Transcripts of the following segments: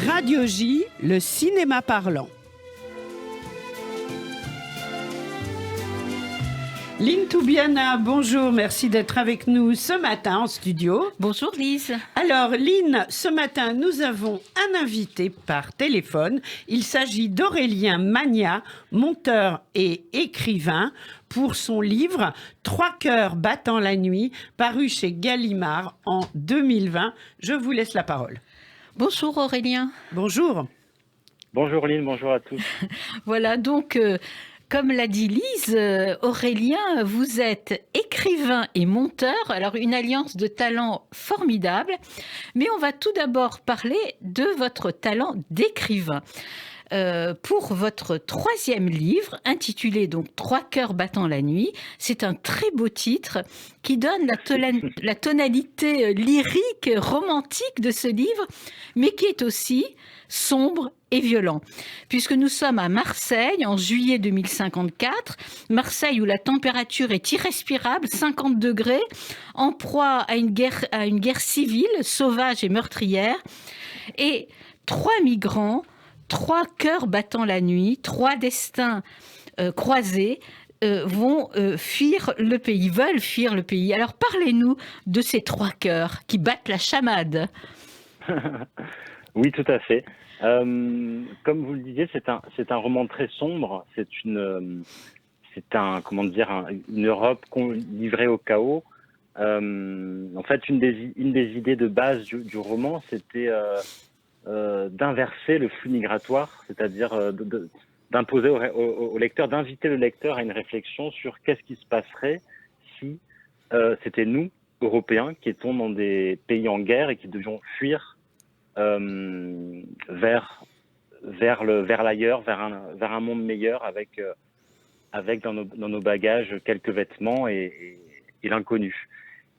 Radio J, le cinéma parlant. Lynn Toubiana, bonjour, merci d'être avec nous ce matin en studio. Bonjour Lise. Alors Lynn, ce matin nous avons un invité par téléphone. Il s'agit d'Aurélien Magnat, monteur et écrivain, pour son livre « 3 cœurs battant la nuit », paru chez Gallimard en 2020. Je vous laisse la parole. Bonjour Aurélien. Bonjour. Bonjour Lynn, bonjour à tous. Voilà, donc comme l'a dit Lise, Aurélien, vous êtes écrivain et monteur, alors une alliance de talents formidable, mais on va tout d'abord parler de votre talent d'écrivain. Pour votre 3e livre, intitulé donc 3 cœurs battant la nuit. C'est un très beau titre qui donne la tonalité lyrique, romantique de ce livre, mais qui est aussi sombre et violent. Puisque nous sommes à Marseille en juillet 2054, Marseille où la température est irrespirable, 50 degrés, en proie à une guerre civile, sauvage et meurtrière, et 3 migrants, 3 cœurs battant la nuit, 3 destins croisés vont fuir le pays, veulent fuir le pays. Alors parlez-nous de ces 3 cœurs qui battent la chamade. Oui, tout à fait. Comme vous le disiez, c'est un roman très sombre. C'est une Europe livrée au chaos. En fait, une des idées de base du roman, c'était d'inverser le flux migratoire, c'est-à-dire d'imposer au lecteur, d'inviter le lecteur à une réflexion sur qu'est-ce qui se passerait si c'était nous, Européens, qui étions dans des pays en guerre et qui devions fuir vers l'ailleurs, vers un monde meilleur, avec dans nos bagages quelques vêtements et l'inconnu.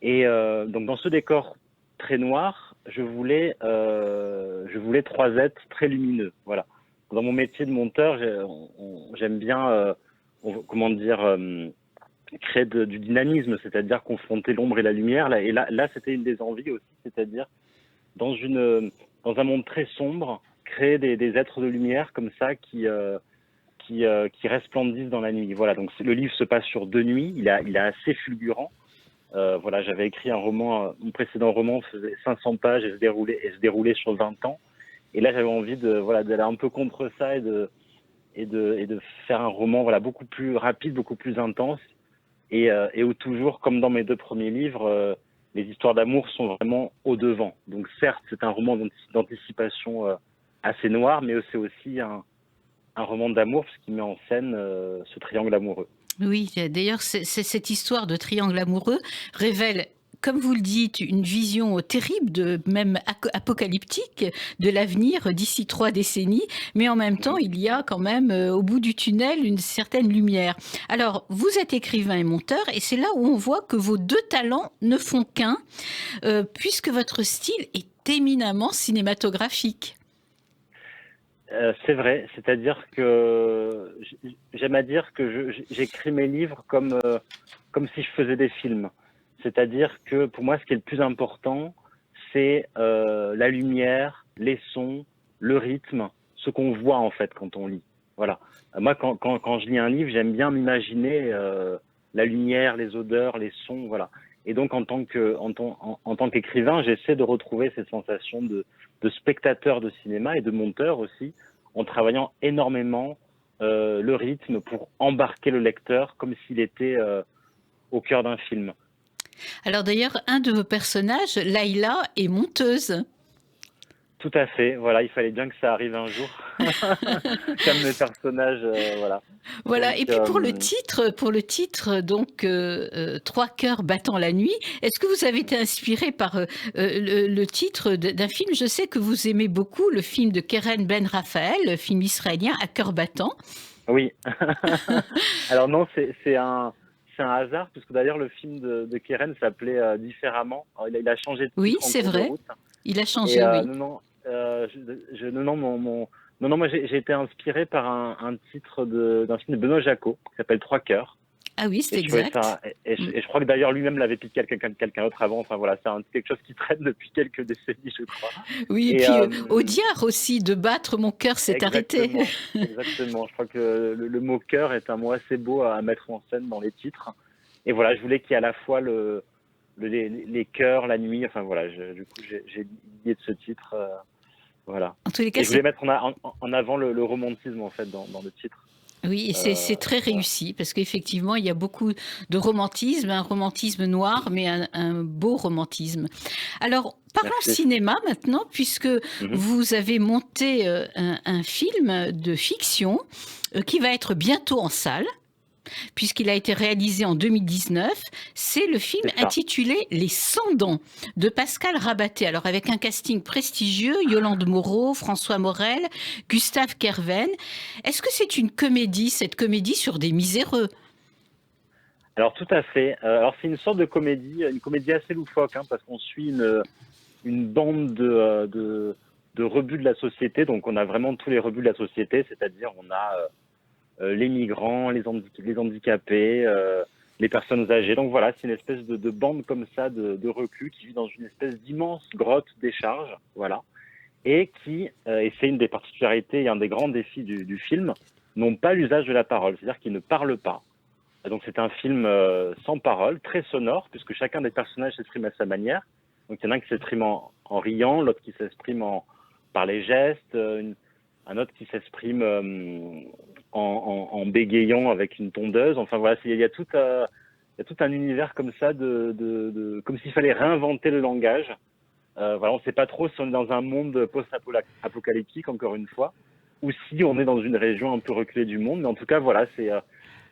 Et donc dans ce décor très noir, je voulais 3 êtres très lumineux. Voilà. Dans mon métier de monteur, j'aime bien créer du dynamisme, c'est-à-dire confronter l'ombre et la lumière. Et là, c'était une des envies aussi, c'est-à-dire dans un monde très sombre, créer des êtres de lumière comme ça qui resplendissent dans la nuit. Voilà. Donc le livre se passe sur 2 nuits. Il est assez fulgurant. Voilà, j'avais écrit un roman, mon précédent roman faisait 500 pages et se déroulait sur 20 ans. Et là, j'avais envie d'aller un peu contre ça et de faire un roman, beaucoup plus rapide, beaucoup plus intense, et où toujours, comme dans mes 2 premiers livres, les histoires d'amour sont vraiment au devant. Donc certes, c'est un roman d'anticipation assez noir, mais c'est aussi un roman d'amour, puisqu'il met en scène ce triangle amoureux. Oui, d'ailleurs, cette histoire de triangle amoureux révèle, comme vous le dites, une vision terrible, même apocalyptique, de l'avenir d'ici 3 décennies. Mais en même temps, il y a quand même au bout du tunnel une certaine lumière. Alors, vous êtes écrivain et monteur, et c'est là où on voit que vos 2 talents ne font qu'un, puisque votre style est éminemment cinématographique. C'est vrai, c'est-à-dire que j'aime à dire que j'écris mes livres comme si je faisais des films. C'est-à-dire que pour moi, ce qui est le plus important, c'est la lumière, les sons, le rythme, ce qu'on voit en fait quand on lit. Voilà. Moi, quand je lis un livre, j'aime bien m'imaginer la lumière, les odeurs, les sons, voilà. Et donc en tant qu'écrivain, j'essaie de retrouver ces sensations de spectateur de cinéma et de monteur aussi, en travaillant énormément le rythme pour embarquer le lecteur comme s'il était au cœur d'un film. Alors d'ailleurs, un de vos personnages, Laïla, est monteuse. Tout à fait, voilà, il fallait bien que ça arrive un jour, comme mes personnages, voilà. Voilà, Donc, et puis pour le titre, donc 3 cœurs battant la nuit, est-ce que vous avez été inspiré par le titre d'un film? Je sais que vous aimez beaucoup le film de Keren Ben Raphael, le film israélien à cœur battant. Oui. Alors non, c'est un hasard, puisque d'ailleurs le film de Keren s'appelait différemment. Alors, il a changé de titre Oui, en c'est cours de vrai. route. Il a changé, Et oui. moi j'ai été inspiré par un titre d'un film de Benoît Jacot qui s'appelle 3 cœurs. Ah oui, c'est Et je trouvais exact. ça, et je crois que d'ailleurs lui-même l'avait piqué à quelqu'un d'autre avant. Enfin voilà, c'est quelque chose qui traîne depuis quelques décennies, je crois. Oui, et Et puis Audiard aussi, de battre mon cœur s'est arrêté. exactement, exactement. Je crois que le mot cœur est un mot assez beau à mettre en scène dans les titres. Et voilà, je voulais qu'il y ait à la fois les cœurs, la nuit. Enfin voilà, du coup j'ai l'idée de ce titre. Voilà. En tous les cas, Et je voulais c'est mettre en avant le romantisme en fait dans le titre. oui, et c'est très Voilà. réussi parce qu'effectivement, il y a beaucoup de romantisme, un romantisme noir, mais un beau romantisme. Alors, parlons Merci. cinéma maintenant, puisque Mhm. vous avez monté un film de fiction qui va être bientôt en salle, puisqu'il a été réalisé en 2019. C'est le film C'est ça. intitulé Les 100 dents de Pascal Rabaté. Alors avec un casting prestigieux, Yolande Moreau, François Morel, Gustave Kerven. Est-ce que c'est une comédie, cette comédie sur des miséreux? Alors tout à fait. Alors c'est une sorte de comédie, une comédie assez loufoque, hein, parce qu'on suit une bande de rebuts de la société. Donc on a vraiment tous les rebuts de la société, c'est-à-dire on a les migrants, les handicapés, les personnes âgées. Donc voilà, c'est une espèce de bande comme ça de reclus qui vit dans une espèce d'immense grotte décharge, voilà, et et c'est une des particularités et un des grands défis du film, n'ont pas l'usage de la parole, c'est-à-dire qu'ils ne parlent pas. Donc c'est un film sans parole, très sonore, puisque chacun des personnages s'exprime à sa manière. Donc il y en a un qui s'exprime en riant, l'autre qui s'exprime par les gestes, un autre qui s'exprime en bégayant avec une tondeuse. Enfin voilà, il y a tout un univers comme ça, comme s'il fallait réinventer le langage. Voilà, on ne sait pas trop si on est dans un monde post-apocalyptique, encore une fois, ou si on est dans une région un peu reculée du monde. Mais en tout cas, voilà,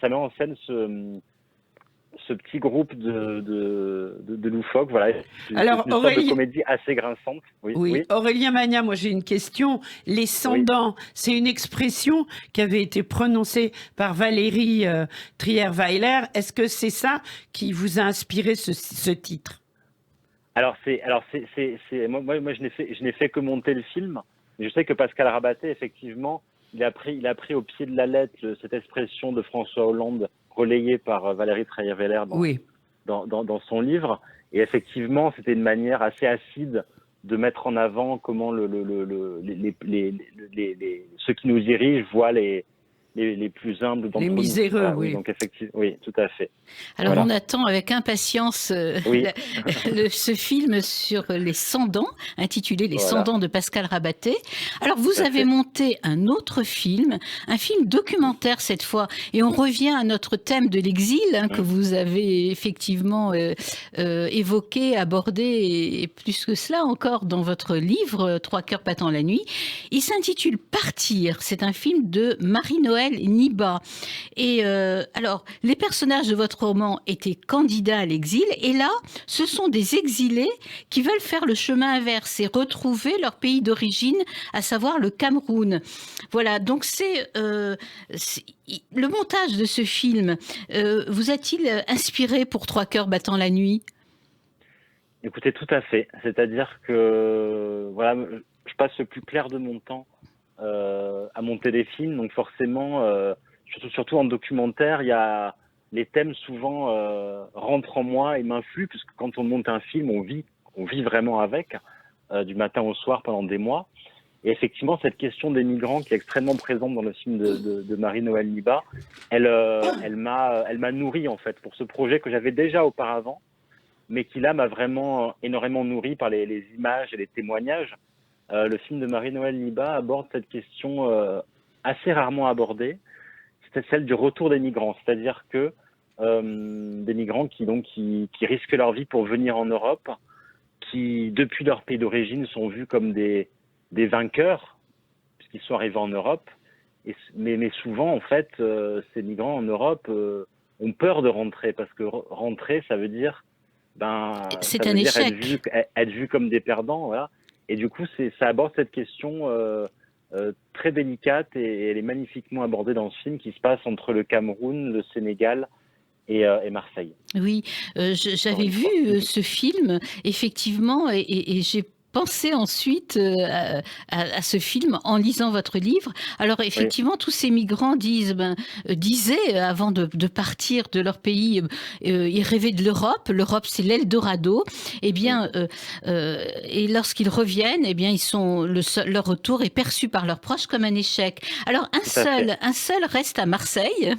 ça met en scène ce petit groupe de loufoques. Voilà, Alors, une sorte de comédie assez grinçante. Oui, oui, oui, Aurélien Magnin, moi j'ai une question. Les oui. cendants, c'est une expression qui avait été prononcée par Valérie Trierweiler. Est-ce que c'est ça qui vous a inspiré ce titre? Moi, je n'ai fait que monter le film. Mais je sais que Pascal Rabaté, effectivement, il a pris au pied de la lettre cette expression de François Hollande relayée par Valérie Trierweiler Oui. dans son livre. Et effectivement, c'était une manière assez acide de mettre en avant comment ceux qui nous dirigent voient les plus humbles d'entre Les nous. miséreux, Voilà, oui, oui. donc effectivement, oui, tout à fait. Alors Voilà. on attend avec impatience Oui, ce film sur les 100 dents, intitulé Les 100 voilà, dents de Pascal Rabaté. Alors vous tout à avez fait. monté un autre film, un film documentaire cette fois, et on revient à notre thème de l'exil que Mm. vous avez effectivement évoqué, abordé, et plus que cela encore dans votre livre Trois cœurs battant la nuit. Il s'intitule Partir. C'est un film de Marie-Noël Nibat. Et alors, les personnages de votre roman étaient candidats à l'exil, et là, ce sont des exilés qui veulent faire le chemin inverse et retrouver leur pays d'origine, à savoir le Cameroun. Voilà, donc le montage de ce film vous a-t-il inspiré pour Trois cœurs battant la nuit? Écoutez, tout à fait. C'est-à-dire que voilà, je passe le plus clair de mon temps à monter des films, donc forcément, surtout en documentaire, les thèmes souvent rentrent en moi et m'influent, puisque quand on monte un film, on vit vraiment avec, du matin au soir pendant des mois. Et effectivement, cette question des migrants qui est extrêmement présente dans le film de Marie-Noël Nibat, elle m'a nourri en fait pour ce projet que j'avais déjà auparavant, mais qui là m'a vraiment énormément nourri par les images et les témoignages. Le film de Marie-Noël Nibat aborde cette question assez rarement abordée, c'est celle du retour des migrants, c'est-à-dire que des migrants qui risquent leur vie pour venir en Europe, qui depuis leur pays d'origine sont vus comme des vainqueurs puisqu'ils sont arrivés en Europe, mais souvent en fait ces migrants en Europe ont peur de rentrer, parce que rentrer ça veut dire C'est un échec. être vu comme des perdants, voilà. Et du coup, ça aborde cette question très délicate, et elle est magnifiquement abordée dans ce film qui se passe entre le Cameroun, le Sénégal et Marseille. Oui, Encore j'avais une vu fois. ce film, effectivement, et j'ai pensé ensuite à ce film en lisant votre livre. Alors effectivement, tous ces migrants disaient avant de partir de leur pays, ils rêvaient de l'Europe. L'Europe, c'est l'Eldorado. Eh bien, et lorsqu'ils reviennent, eh bien, leur retour est perçu par leurs proches comme un échec. Alors un seul reste à Marseille,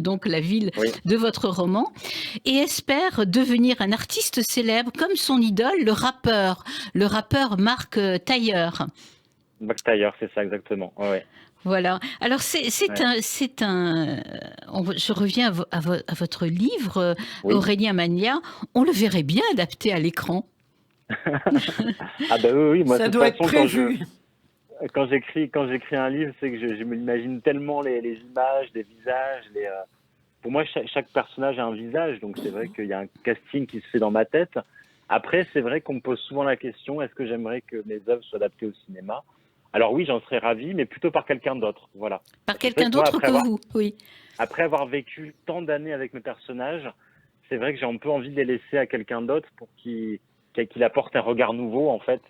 donc la ville de votre roman, et espère devenir un artiste célèbre comme son idole, le rappeur Marc Tailleur. Max Tailleur, c'est ça exactement. Ouais. Voilà. Alors je reviens à votre livre, Aurélien Magnat. On le verrait bien adapté à l'écran. Ah bah oui, moi ça de toute doit façon, être prévu. Quand j'écris un livre, c'est que je me l'imagine tellement les images, les visages. Pour moi, chaque personnage a un visage, donc c'est vrai qu'il y a un casting qui se fait dans ma tête. Après, c'est vrai qu'on me pose souvent la question, est-ce que j'aimerais que mes œuvres soient adaptées au cinéma? Alors oui, j'en serais ravi, mais plutôt par quelqu'un d'autre. Voilà. Par quelqu'un d'autre que vous, oui. Après avoir vécu tant d'années avec mes personnages, c'est vrai que j'ai un peu envie de les laisser à quelqu'un d'autre pour qu'il apporte un regard nouveau, en fait.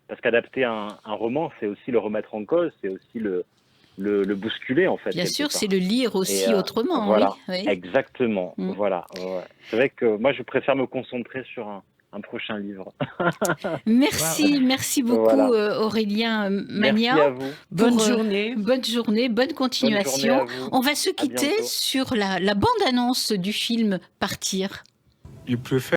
Parce qu'adapter un roman, c'est aussi le remettre en cause, c'est aussi le bousculer, en fait. Bien sûr, c'est le lire aussi autrement. Voilà, oui. Exactement. Voilà. Ouais. C'est vrai que moi, je préfère me concentrer sur un prochain livre. Merci beaucoup Aurélien Magnat. Merci à vous. Bonne journée. Bonne journée, bonne continuation. Bonne journée à vous. On va se quitter sur la bande-annonce du film Partir. You prefer